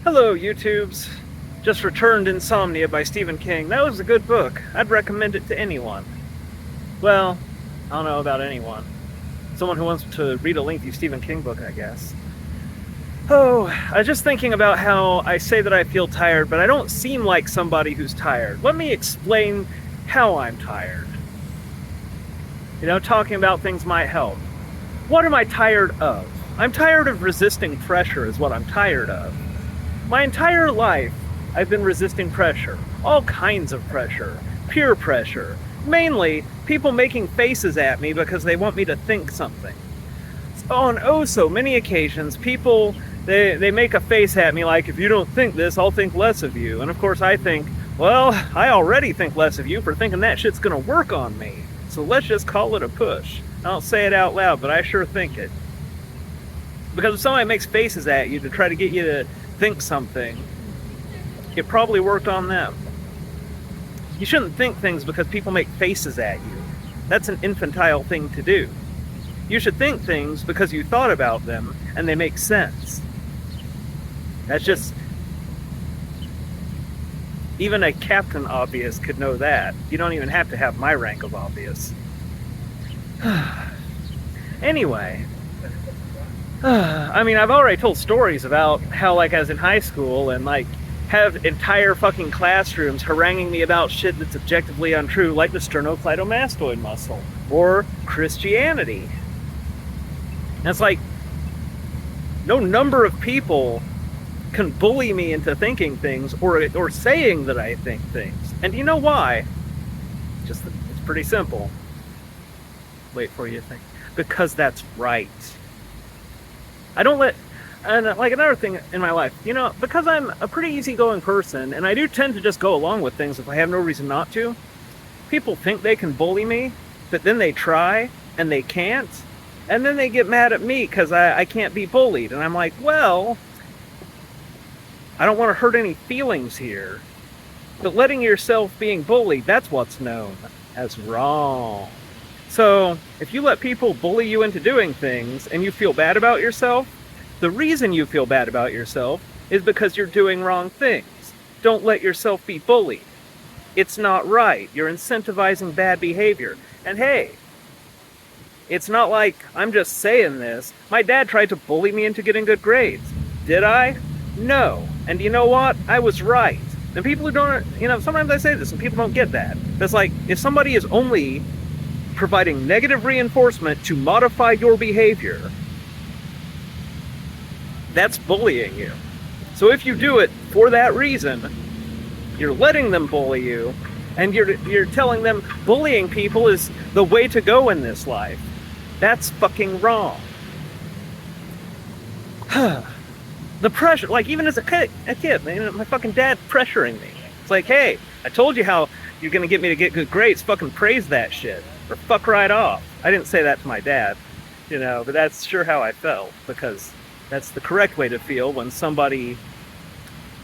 Hello, YouTubes. Just returned Insomnia by Stephen King. That was a good book. I'd recommend it to anyone. Well, I don't know about anyone. Someone who wants to read a lengthy Stephen King book, I guess. Oh, I was just thinking about how I say that I feel tired, but I don't seem like somebody who's tired. Let me explain how I'm tired. Talking about things might help. What am I tired of? I'm tired of resisting pressure is what I'm tired of. My entire life, I've been resisting pressure. All kinds of pressure. Peer pressure. Mainly, people making faces at me because they want me to think something. On so many occasions, people, they make a face at me like, if you don't think this, I'll think less of you. And of course I think, well, I already think less of you for thinking that shit's gonna work on me. So let's just call it a push. I don't say it out loud, but I sure think it. Because if somebody makes faces at you to try to get you to think something, it probably worked on them. You shouldn't think things because people make faces at you. That's an infantile thing to do. You should think things because you thought about them and they make sense. That's just... Even a Captain Obvious could know that. You don't even have to have my rank of obvious. Anyway... I've already told stories about how, I was in high school and, have entire fucking classrooms haranguing me about shit that's objectively untrue, like the sternocleidomastoid muscle, or Christianity. And it's like, no number of people can bully me into thinking things, or saying that I think things. And do you know why? It's pretty simple. Wait for you to think. Because that's right. I don't let, and another thing in my life, because I'm a pretty easygoing person, and I do tend to just go along with things if I have no reason not to, people think they can bully me, but then they try, and they can't, and then they get mad at me because I can't be bullied, and I'm like, well, I don't want to hurt any feelings here, but letting yourself being bullied, that's what's known as wrong. So, if you let people bully you into doing things and you feel bad about yourself, the reason you feel bad about yourself is because you're doing wrong things. Don't let yourself be bullied. It's not right. You're incentivizing bad behavior. And hey, it's not like I'm just saying this. My dad tried to bully me into getting good grades. Did I? No. And you know what? I was right. And people who don't, sometimes I say this and people don't get that. It's like, if somebody is only providing negative reinforcement to modify your behavior, that's bullying you. So if you do it for that reason, you're letting them bully you, and you're telling them bullying people is the way to go in this life. That's fucking wrong. The pressure, even as a kid, my fucking dad pressuring me. It's like, hey, I told you how you're gonna get me to get good grades, fucking praise that shit. Or fuck right off. I didn't say that to my dad, but that's sure how I felt, because that's the correct way to feel when somebody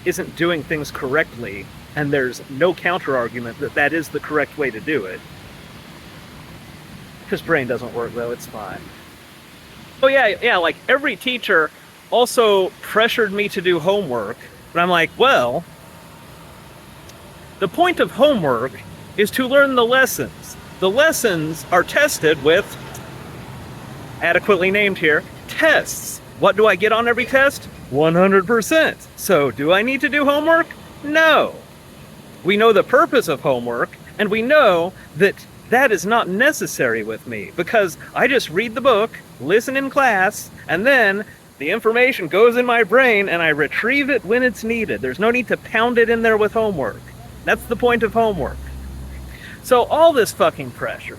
isn't doing things correctly and there's no counter argument that that is the correct way to do it. His brain doesn't work though, it's fine. Oh yeah, every teacher also pressured me to do homework, but I'm like, well, the point of homework is to learn the lessons. The lessons are tested with, adequately named here, tests. What do I get on every test? 100%. So, do I need to do homework? No. We know the purpose of homework, and we know that that is not necessary with me, because I just read the book, listen in class, and then the information goes in my brain, and I retrieve it when it's needed. There's no need to pound it in there with homework. That's the point of homework. So all this fucking pressure,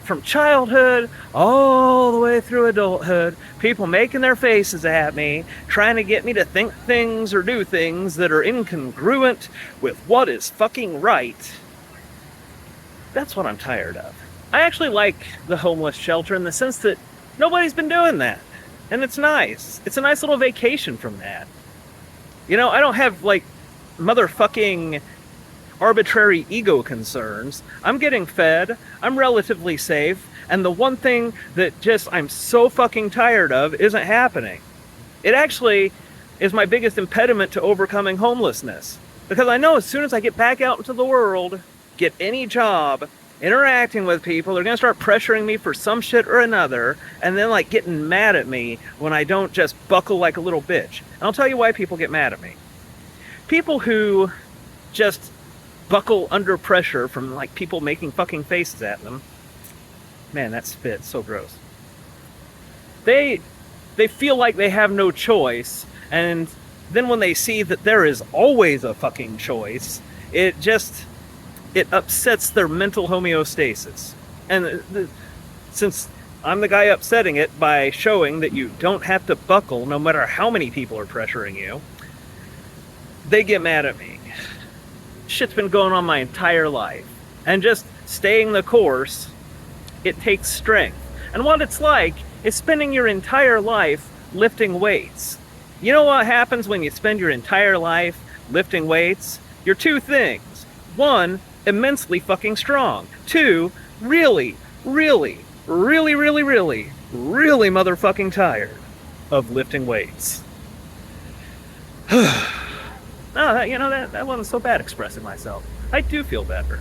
from childhood all the way through adulthood, people making their faces at me, trying to get me to think things or do things that are incongruent with what is fucking right. That's what I'm tired of. I actually like the homeless shelter in the sense that nobody's been doing that. And it's nice. It's a nice little vacation from that. I don't have, motherfucking arbitrary ego concerns. I'm getting fed, I'm relatively safe, and the one thing that I'm so fucking tired of isn't happening. It actually is my biggest impediment to overcoming homelessness. Because I know as soon as I get back out into the world, get any job, interacting with people, they're gonna start pressuring me for some shit or another, and then like getting mad at me when I don't just buckle like a little bitch. And I'll tell you why people get mad at me. People who just buckle under pressure from like people making fucking faces at them. Man, that spit, so gross. They feel like they have no choice, and then when they see that there is always a fucking choice, it upsets their mental homeostasis. And since I'm the guy upsetting it by showing that you don't have to buckle no matter how many people are pressuring you, they get mad at me. Shit's been going on my entire life. And just staying the course, it takes strength. And what it's like is spending your entire life lifting weights. You know what happens when you spend your entire life lifting weights? You're two things. One, immensely fucking strong. Two, really motherfucking tired of lifting weights. No, that wasn't so bad expressing myself. I do feel better.